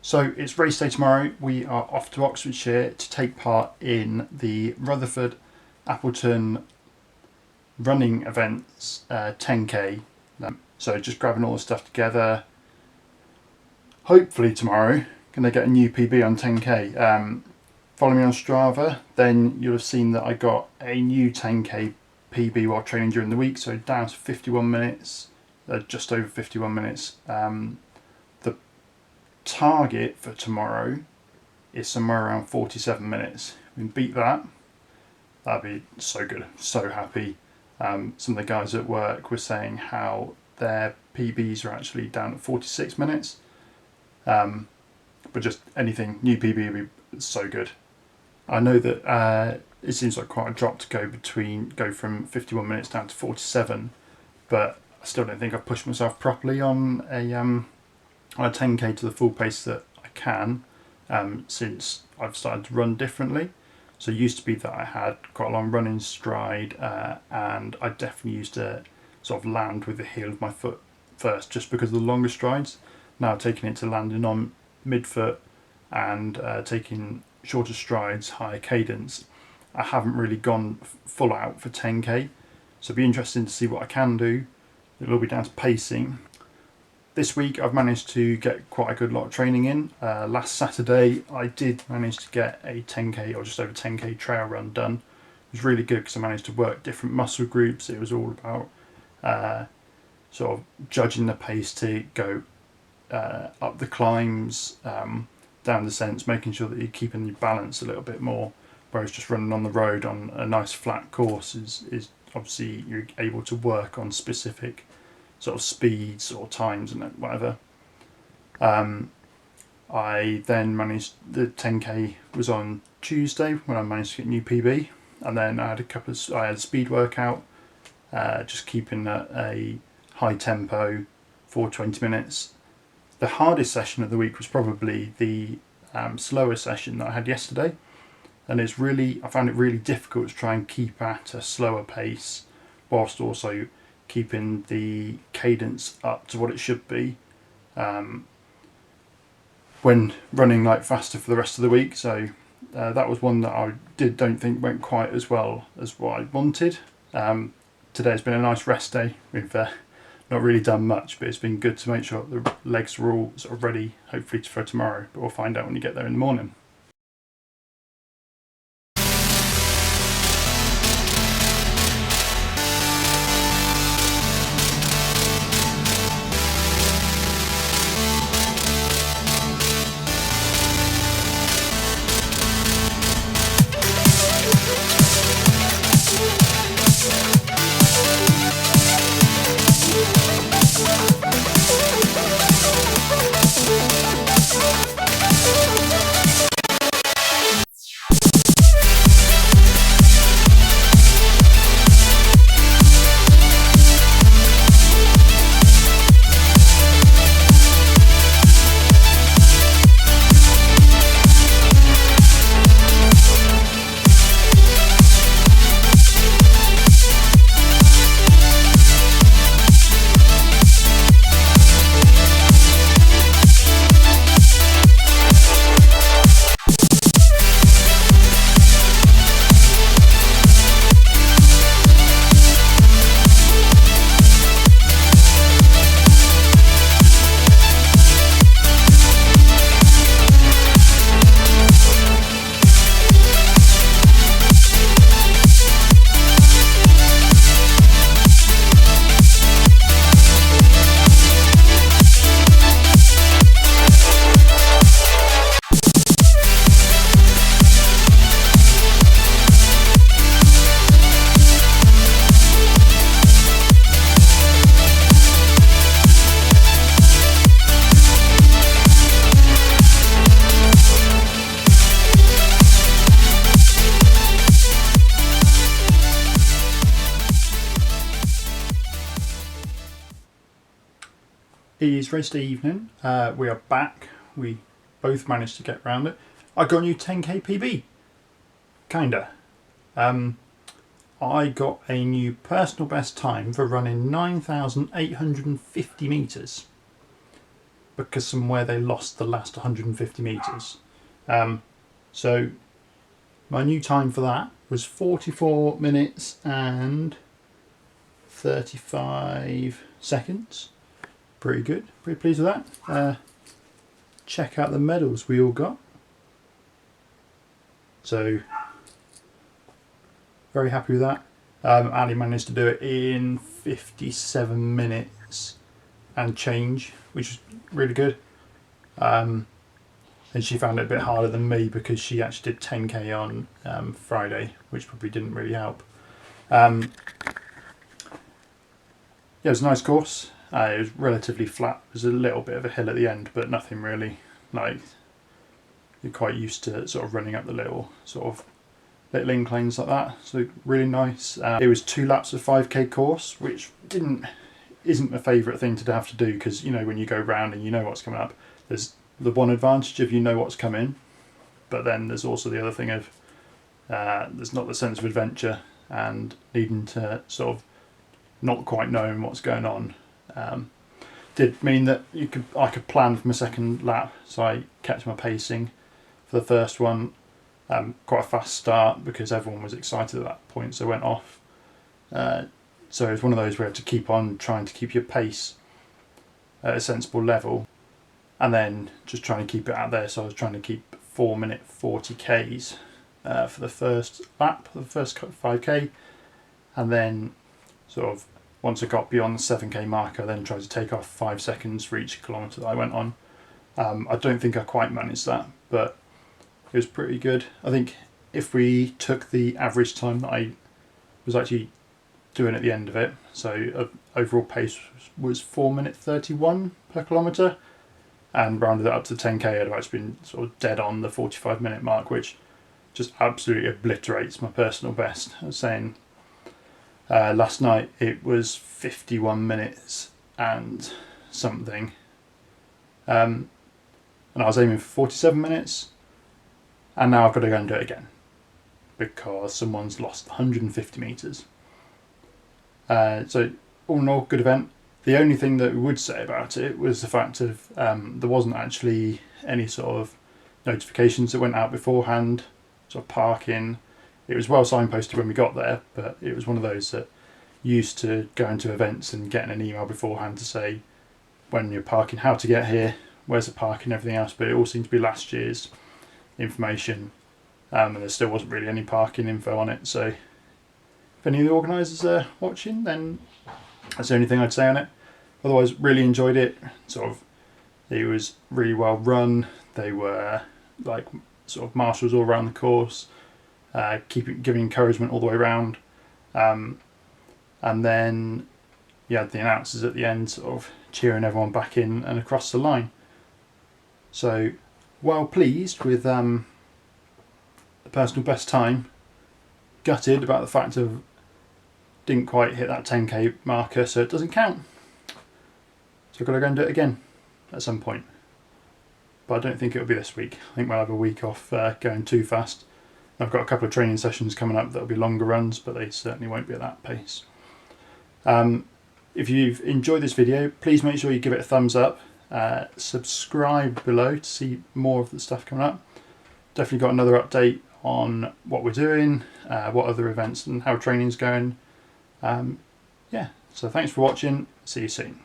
So it's race day tomorrow. We are off to Oxfordshire to take part in the Rutherford Appleton Running Events 10k. So just grabbing all the stuff together. Hopefully tomorrow, gonna get a new PB on 10k. Follow me on Strava, then you'll have seen that I got a new 10k PB while training during the week. So down to 51 minutes, just over 51 minutes. The target for tomorrow is somewhere around 47 minutes. If we can beat that, that'd be so good. So happy. Some of the guys at work were saying how their PBs are actually down at 46 minutes. But just anything, new PB would be so good. I know that it seems like quite a drop to go from 51 minutes down to 47, but I still don't think I've pushed myself properly on a 10k to the full pace that I can since I've started to run differently. So it used to be that I had quite a long running stride and I definitely used to sort of land with the heel of my foot first just because of the longer strides. Now taking it to landing on midfoot and taking shorter strides, higher cadence, I haven't really gone full out for 10k. So it'll be interesting to see what I can do. It'll all be down to pacing. This week I've managed to get quite a good lot of training in. Last Saturday I did manage to get a 10k or just over 10k trail run done. It was really good because I managed to work different muscle groups. It was all about sort of judging the pace to go up the climbs, down the descents, making sure that you're keeping your balance a little bit more, whereas just running on the road on a nice flat course is obviously you're able to work on specific sort of speeds or times and whatever. I then managed, the 10k was on Tuesday when I managed to get a new PB, and then I had I had a speed workout, just keeping at a high tempo for 20 minutes. The hardest session of the week was probably the slower session that I had yesterday, and I found it really difficult to try and keep at a slower pace whilst also keeping the cadence up to what it should be when running like faster for the rest of the week. So that was one that I don't think went quite as well as what I wanted. Today's been a nice rest day. We've not really done much, but it's been good to make sure the legs were all sort of ready, hopefully for tomorrow, but we'll find out when you get there in the morning. It is race day evening. We are back. We both managed to get around it. I got a new 10k PB. Kinda. I got a new personal best time for running 9,850 metres. because somewhere they lost the last 150 metres. So my new time for that was 44 minutes and 35 seconds. Pretty good, pretty pleased with that. Check out the medals we all got. So very happy with that. Ali managed to do it in 57 minutes and change, which was really good. And she found it a bit harder than me because she actually did 10k on Friday, which probably didn't really help. Yeah, it was a nice course. It was relatively flat. There was a little bit of a hill at the end, but nothing really, like, you're quite used to sort of running up the little inclines like that. So really nice. It was 2 laps of 5k course, which isn't a favourite thing to have to do, because you know when you go round and you know what's coming up, there's the one advantage of you know what's coming, but then there's also the other thing of there's not the sense of adventure and needing to sort of not quite knowing what's going on. Did mean that I could plan for my second lap, so I kept my pacing for the first one. Quite a fast start because everyone was excited at that point, so I went off. So it was one of those where you had to keep on trying to keep your pace at a sensible level, and then just trying to keep it out there. So I was trying to keep 4-minute 40k's for the first lap, the first 5k, and then sort of once I got beyond the 7k mark, I then tried to take off 5 seconds for each kilometre that I went on. I don't think I quite managed that, but it was pretty good. I think if we took the average time that I was actually doing at the end of it, so overall pace was 4-minute 31 per kilometre, and rounded it up to 10k, I'd have actually been sort of dead on the 45-minute mark, which just absolutely obliterates my personal best. I was saying last night it was 51 minutes and something, and I was aiming for 47 minutes, and now I've got to go and do it again because someone's lost 150 metres. So all in all, good event. The only thing that we would say about it was the fact of there wasn't actually any sort of notifications that went out beforehand, sort of parking. It was well signposted when we got there, but it was one of those that used to going to events and getting an email beforehand to say when you're parking, how to get here, where's the parking, everything else, but it all seemed to be last year's information, and there still wasn't really any parking info on it. So if any of the organisers are watching, then that's the only thing I'd say on it. Otherwise, really enjoyed it. It was really well run. They were like sort of marshals all around the course, giving encouragement all the way around, and then you had the announcers at the end sort of cheering everyone back in and across the line. So well pleased with the personal best time. Gutted about the fact of didn't quite hit that 10k marker, so it doesn't count. So I've got to go and do it again at some point. But I don't think it'll be this week. I think we'll have a week off going too fast. I've got a couple of training sessions coming up that'll be longer runs, but they certainly won't be at that pace. If you've enjoyed this video, please make sure you give it a thumbs up. Subscribe below to see more of the stuff coming up. Definitely got another update on what we're doing, what other events and how training's going. Yeah, so thanks for watching. See you soon.